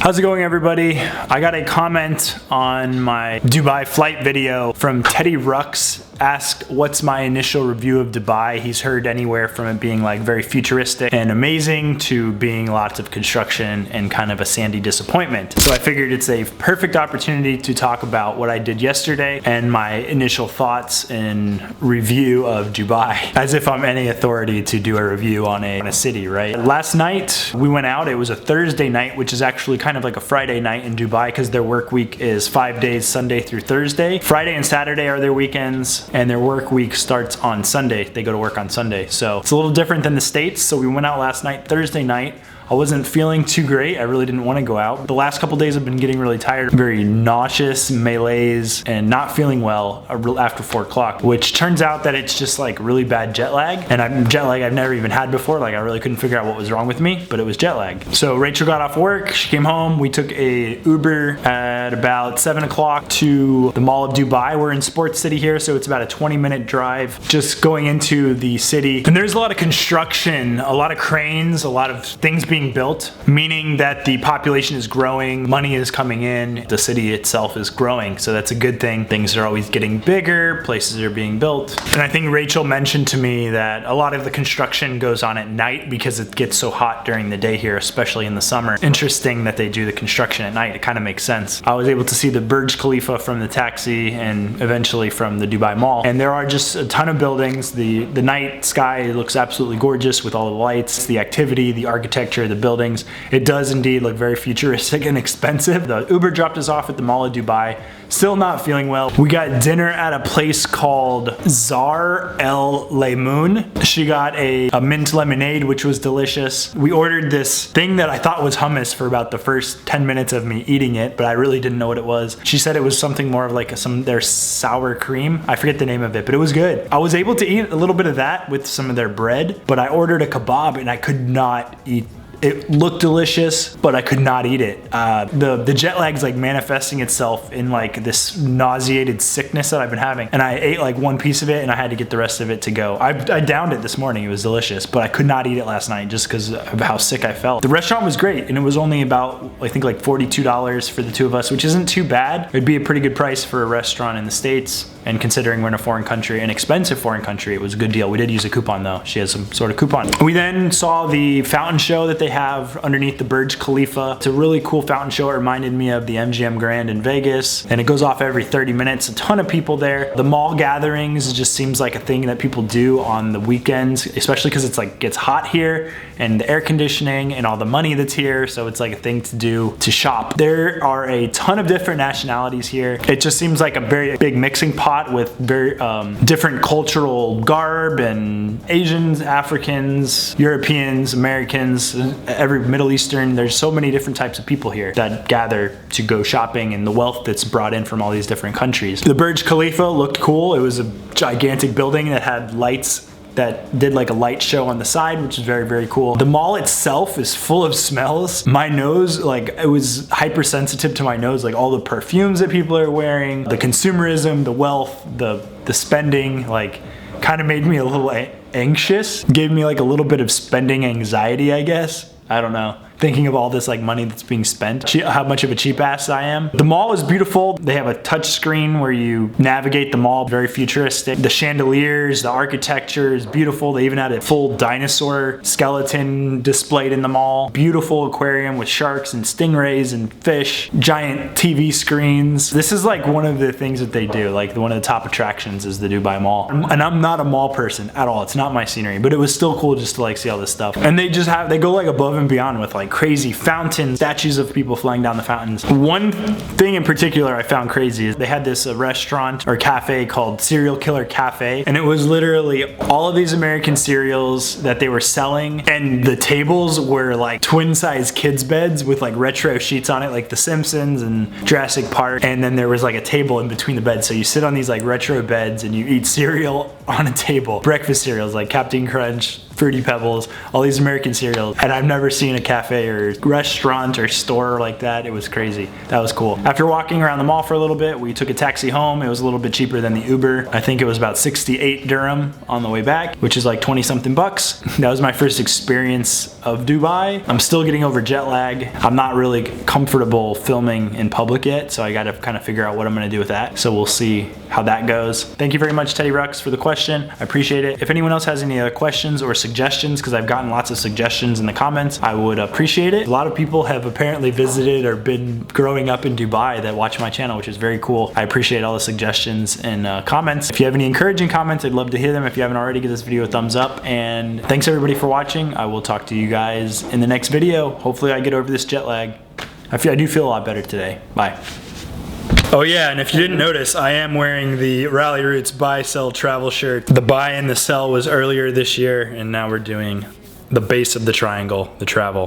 How's it going, everybody? I got a comment on my Dubai flight video from Teddy Rux. Asked what's my initial review of Dubai. He's heard anywhere from it being like very futuristic and amazing to being lots of construction and kind of a sandy disappointment. So I figured it's a perfect opportunity to talk about what I did yesterday and my initial thoughts and review of Dubai, as if I'm any authority to do a review on a city, right? Last night we went out. It was a Thursday night, which is actually kind of like a Friday night in Dubai because their work week is 5 days, Sunday through Thursday. Friday and Saturday are their weekends, and their work week starts on Sunday. They go to work on Sunday. So it's a little different than the States. So we went out last night, Thursday night. I wasn't feeling too great. I really didn't want to go out. The last couple days I've been getting really tired, very nauseous, malaise, and not feeling well after 4 o'clock, which turns out that it's just like really bad jet lag. And jet lag I've never even had before. Like I really couldn't figure out what was wrong with me, but it was jet lag. So Rachel got off work, she came home. We took a Uber at about 7 o'clock to the Mall of Dubai. We're in Sports City here, so it's about a 20-minute drive just going into the city. And there's a lot of construction, a lot of cranes, a lot of things being built, meaning that the population is growing, money is coming in, the city itself is growing. So that's a good thing. Things are always getting bigger, places are being built. And I think Rachel mentioned to me that a lot of the construction goes on at night because it gets so hot during the day here, especially in the summer. Interesting that they do the construction at night. It kind of makes sense. I was able to see the Burj Khalifa from the taxi and eventually from the Dubai Mall. And there are just a ton of buildings. The night sky looks absolutely gorgeous with all the lights, the activity, the architecture, the buildings. It does indeed look very futuristic and expensive. The Uber dropped us off at the Mall of Dubai. Still not feeling well. We got dinner at a place called Zar El Laymoun. She got a mint lemonade, which was delicious. We ordered this thing that I thought was hummus for about the first 10 minutes of me eating it, but I really didn't know what it was. She said it was something more of like their sour cream. I forget the name of it, but it was good. I was able to eat a little bit of that with some of their bread, but I ordered a kebab and I could not eat. It looked delicious, but I could not eat it. The jet lag's like manifesting itself in like this nauseated sickness that I've been having. And I ate like one piece of it and I had to get the rest of it to go. I downed it this morning, it was delicious, but I could not eat it last night just because of how sick I felt. The restaurant was great and it was only about, I think like $42 for the two of us, which isn't too bad. It'd be a pretty good price for a restaurant in the States. And considering we're in a foreign country, an expensive foreign country, it was a good deal. We did use a coupon though. She has some sort of coupon. We then saw the fountain show that they have underneath the Burj Khalifa. It's a really cool fountain show. It reminded me of the MGM Grand in Vegas, and it goes off every 30 minutes. A ton of people there. The mall gatherings just seems like a thing that people do on the weekends, especially because it's like gets hot here and the air conditioning and all the money that's here. So it's like a thing to do to shop. There are a ton of different nationalities here. It just seems like a very big mixing pot with very different cultural garb, and Asians, Africans, Europeans, Americans, every Middle Eastern. There's so many different types of people here that gather to go shopping, and the wealth that's brought in from all these different countries. The Burj Khalifa looked cool. It was a gigantic building that had lights that did like a light show on the side, which is very, very cool. The mall itself is full of smells. My nose, like it was hypersensitive to my nose, like all the perfumes that people are wearing, the consumerism, the wealth, the spending, like kind of made me a little anxious. Gave me like a little bit of spending anxiety, I guess. I don't know. Thinking of all this like money that's being spent, how much of a cheap ass I am. The mall is beautiful. They have a touch screen where you navigate the mall, very futuristic. The chandeliers, the architecture is beautiful. They even had a full dinosaur skeleton displayed in the mall. Beautiful aquarium with sharks and stingrays and fish, giant TV screens. This is like one of the things that they do. Like one of the top attractions is the Dubai Mall. And I'm not a mall person at all. It's not my scenery, but it was still cool just to like see all this stuff. And they go like above and beyond with like crazy fountains, statues of people flying down the fountains. One thing in particular I found crazy is they had this restaurant or cafe called Serial Killer Cafe, and it was literally all of these American cereals that they were selling, and the tables were like twin-size kids beds with like retro sheets on it, like The Simpsons and Jurassic Park, and then there was like a table in between the beds, so you sit on these like retro beds and you eat cereal on a table. Breakfast cereals like Captain Crunch, Fruity Pebbles, all these American cereals, and I've never seen a cafe or restaurant or store like that. It was crazy. That was cool. After walking around the mall for a little bit, we took a taxi home. It was a little bit cheaper than the Uber. I think it was about 68 dirham on the way back, which is like 20 something bucks. That was my first experience of Dubai. I'm still getting over jet lag. I'm not really comfortable filming in public yet, so I gotta kind of figure out what I'm gonna do with that. So we'll see how that goes. Thank you very much, Teddy Rux, for the question. I appreciate it. If anyone else has any other questions or suggestions, because I've gotten lots of suggestions in the comments, I would appreciate it. A lot of people have apparently visited or been growing up in Dubai that watch my channel, which is very cool. I appreciate all the suggestions and comments. If you have any encouraging comments, I'd love to hear them. If you haven't already, give this video a thumbs up. And thanks everybody for watching. I will talk to you guys in the next video. Hopefully I get over this jet lag. I do feel a lot better today. Bye. Oh yeah, and if you didn't notice, I am wearing the Rally Roots buy, sell, travel shirt. The buy and the sell was earlier this year, and now we're doing the base of the triangle, the travel.